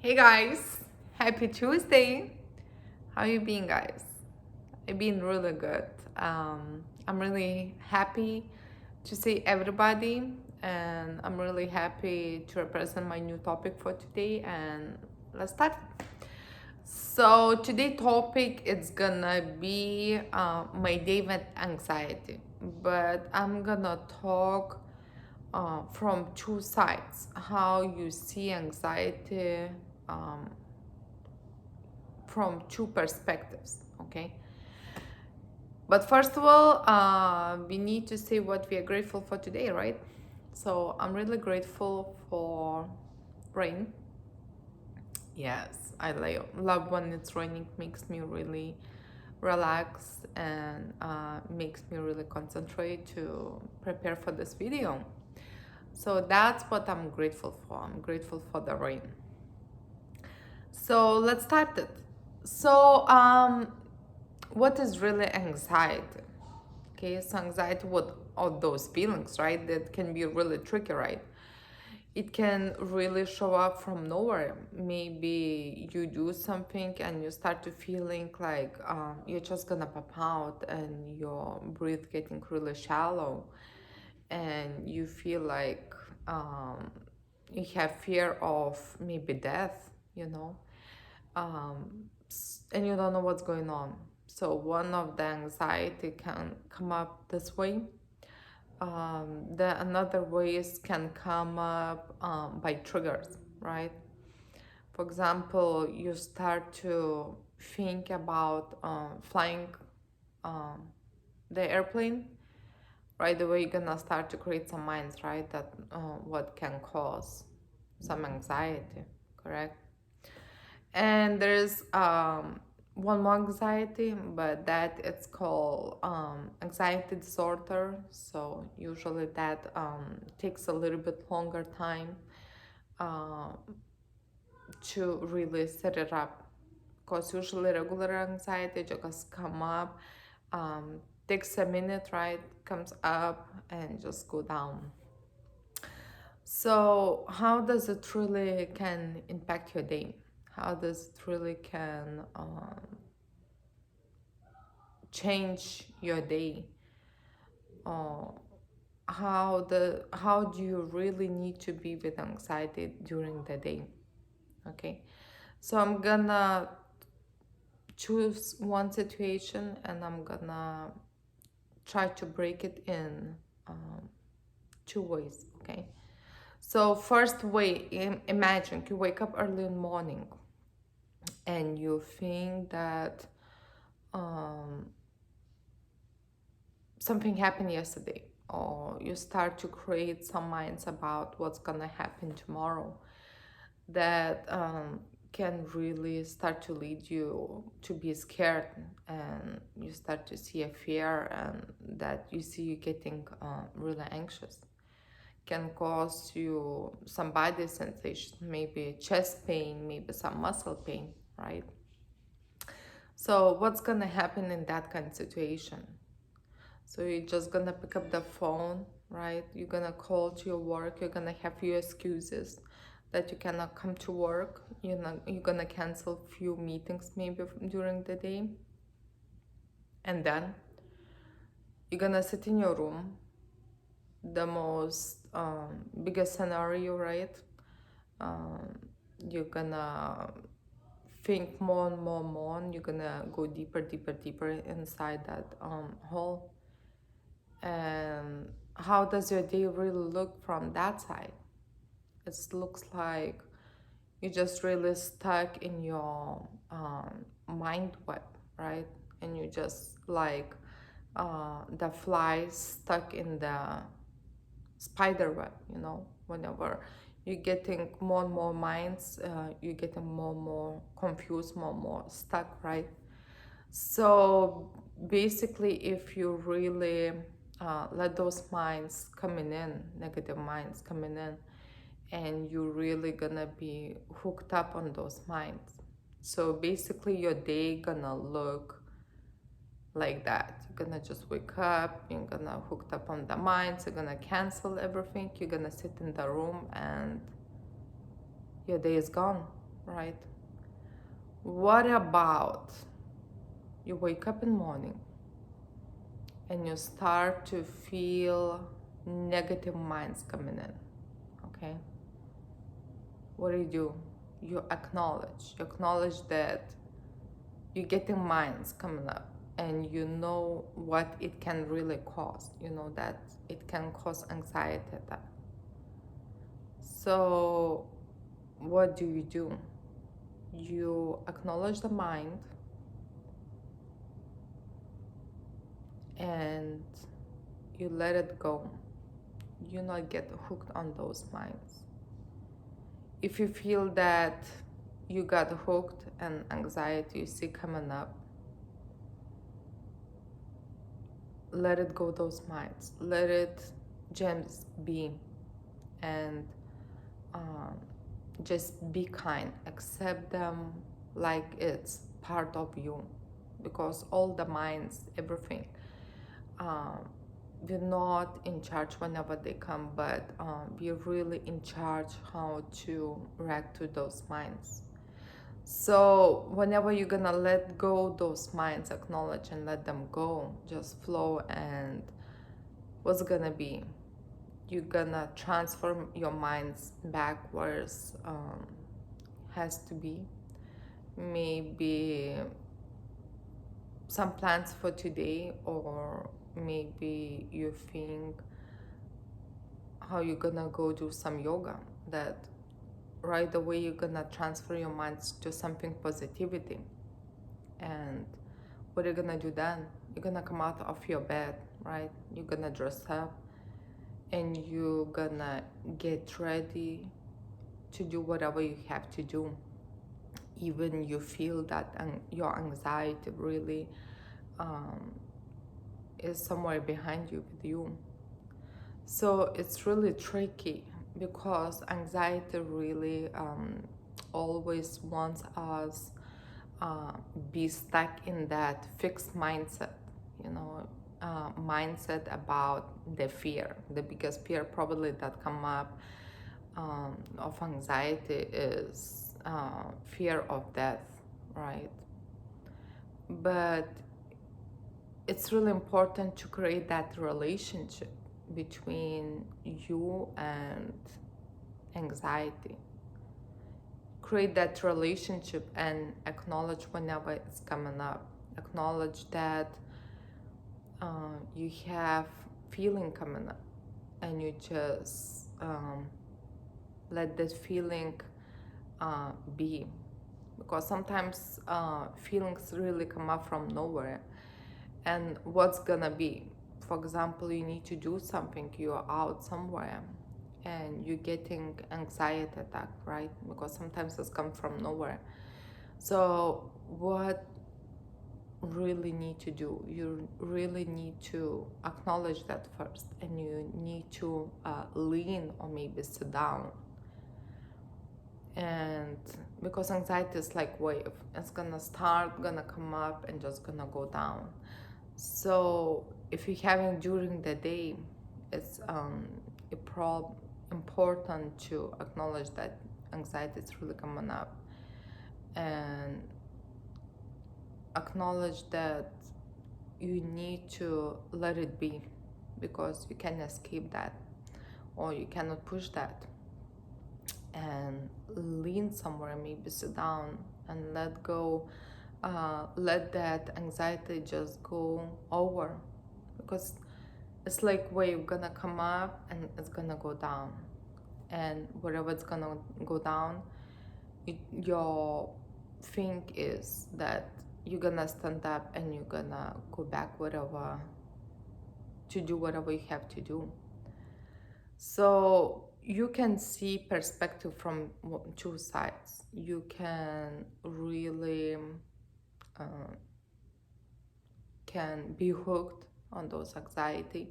Hey guys, happy Tuesday. How you been, guys? I've been really good. I'm really happy to see everybody, and I'm really happy to represent my new topic for today. And let's start. So today topic is gonna be my day with anxiety, but I'm gonna talk from two sides. How you see anxiety um, from two perspectives, okay? But first of all, we need to say what we are grateful for today, right? So I'm really grateful for rain. Yes, I love when it's raining. Makes me really relax and makes me really concentrate to prepare for this video. So that's what I'm grateful for. I'm grateful for the rain. So let's start it. So what is really anxiety? Okay, so anxiety, what are those feelings, right? That can be really tricky, right? It can really show up from nowhere. Maybe you do something and you start to feeling like you're just gonna pop out and your breath getting really shallow, and you feel like you have fear of maybe death, you know, and you don't know what's going on. So one of the anxiety can come up this way. The another ways can come up by triggers, right? For example, you start to think about flying um, the airplane. Right away, you're gonna start to create some minds, right? That what can cause some anxiety, correct? And there's one more anxiety, but that it's called anxiety disorder. So usually that takes a little bit longer time uh, to really set it up. Because usually regular anxiety just come up, takes a minute, right? Comes up and just go down. So how does it really can impact your day? How does it really can change your day? Uh, how do you really need to be with anxiety during the day? Okay, so I'm gonna choose one situation and I'm gonna try to break it in two ways. Okay, so first way, imagine you wake up early in the morning and you think that um, something happened yesterday, or you start to create some minds about what's gonna happen tomorrow that can really start to lead you to be scared, and you start to see a fear, and that you see you getting really anxious. Can cause you some body sensation, maybe chest pain, maybe some muscle pain, right? So what's gonna happen in that kind of situation? So you're just gonna pick up the phone, right? You're gonna call to your work. You're gonna have few excuses that you cannot come to work. You're gonna cancel few meetings maybe during the day, and then you're gonna sit in your room. The most biggest scenario, right? Um, you're gonna think more and more and more. And you're gonna go deeper, deeper, deeper inside that hole. And how does your day really look from that side? It looks like you're just really stuck in your mind web, right? And you just like the flies stuck in the spider web, whenever you're getting more and more minds, you're getting more and more confused, more and more stuck, right? So basically, if you really let those minds coming in, negative minds coming in, and you're really gonna be hooked up on those minds. So basically, your day gonna look like that. You're gonna just wake up, you're gonna hooked up on the minds, you're gonna cancel everything, you're gonna sit in the room, and your day is gone. right? What about you wake up in the morning and you start to feel negative minds coming in, okay? What do? You acknowledge that you're getting minds coming up, and you know what it can really cause. You know that it can cause anxiety attack. So what do? You acknowledge the mind and you let it go. You not get hooked on those minds. If you feel that you got hooked and anxiety you see coming up, let it go, those minds. Let it just be, and um, just be kind. Accept them like it's part of you, because all the minds, everything, um, we're not in charge whenever they come, but we're really in charge how to react to those minds. So whenever you're gonna let go those minds, acknowledge and let them go, just flow, and what's gonna be? You're gonna transform your minds backwards. Has to be maybe some plans for today, or maybe you think how you're gonna go do some yoga, that right away you're gonna transfer your minds to something positivity. And what are you gonna do then? You're gonna come out of your bed, right? You're gonna dress up and you're gonna get ready to do whatever you have to do. Even you feel that your anxiety really um, is somewhere behind you with you. So it's really tricky, because anxiety really always wants us uh, be stuck in that fixed mindset, you know, mindset about the fear. The biggest fear probably that come up of anxiety is fear of death, right? But it's really important to create that relationship between you and anxiety. Create that relationship and acknowledge whenever it's coming up. Acknowledge that you have feeling coming up, and you just let that feeling be, because sometimes feelings really come up from nowhere. And what's gonna be, for example, you need to do something, you're out somewhere and you're getting anxiety attack, right? Because sometimes it's come from nowhere. So what really need to do, you really need to acknowledge that first, and you need to lean or maybe sit down. And because anxiety is like wave, it's gonna start, gonna come up, and just gonna go down. So if you're having during the day, it's important to acknowledge that anxiety is really coming up, and acknowledge that you need to let it be, because you can't escape that, or you cannot push that. And lean somewhere, maybe sit down and let go. Let that anxiety just go over, because it's like wave gonna come up and it's gonna go down, and wherever it's gonna go down, your thing is that you're gonna stand up and you're gonna go back whatever, to do whatever you have to do. So you can see perspective from two sides. You can really uh, can be hooked on those anxiety,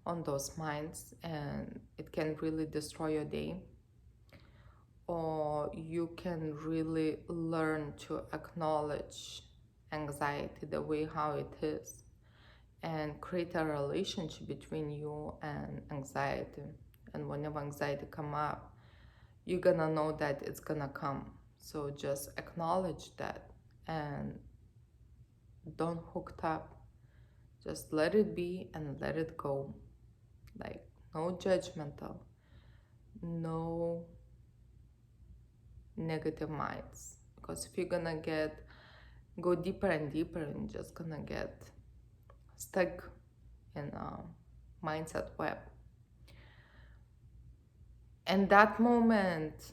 on those minds, and it can really destroy your day. Or you can really learn to acknowledge anxiety the way how it is, and create a relationship between you and anxiety. And whenever anxiety come up, you're gonna know that it's gonna come. So just acknowledge that and don't hooked up. Just let it be and let it go. Like, no judgmental, no negative minds. Because if you're gonna go deeper and deeper, and you're just gonna get stuck in a mindset web. And that moment,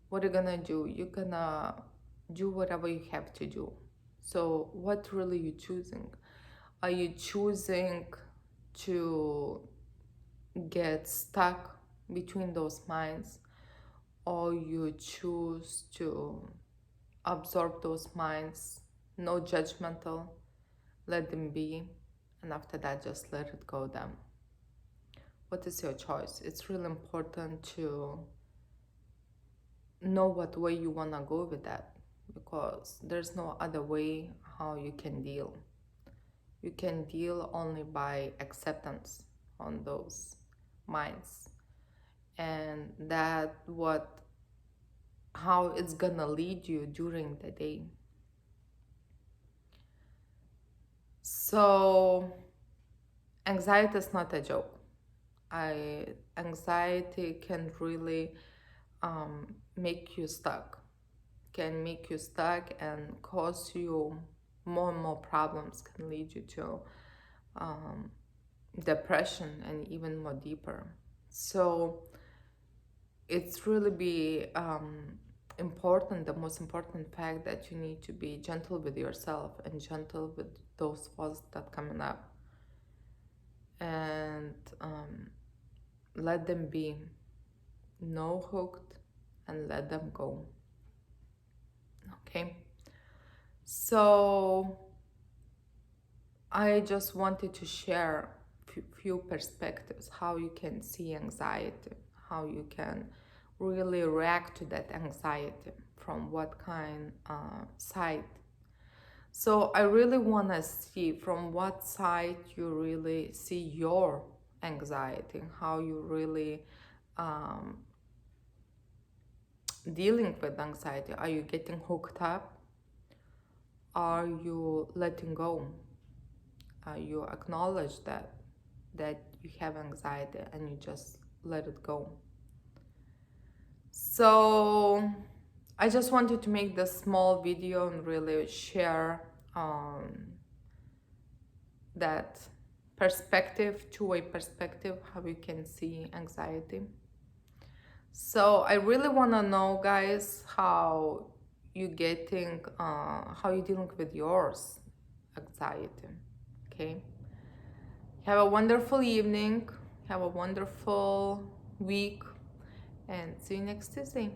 what are you gonna do? You're gonna do whatever you have to do. So what really you choosing? Are you choosing to get stuck between those minds, or you choose to absorb those minds, no judgmental, let them be, and after that just let it go them? What is your choice? It's really important to know what way you want to go with that, because there's no other way how you can deal. You can deal only by acceptance on those minds, and how it's gonna lead you during the day. So anxiety is not a joke. Anxiety can really make you stuck, and cause you more and more problems, can lead you to depression and even more deeper. So it's really important, the most important fact, that you need to be gentle with yourself and gentle with those thoughts that coming up, and let them be, no hooked, and let them go. Okay, so I just wanted to share few perspectives, how you can see anxiety, how you can really react to that anxiety, from what kind side. So I really want to see from what side you really see your anxiety, how you really dealing with anxiety. Are you getting hooked up? Are you letting go? You acknowledge that you have anxiety and you just let it go. So I just wanted to make this small video and really share that perspective, two-way perspective, how you can see anxiety. So I really want to know, guys, how you dealing with yours anxiety. Okay, have a wonderful evening, have a wonderful week, and see you next Tuesday.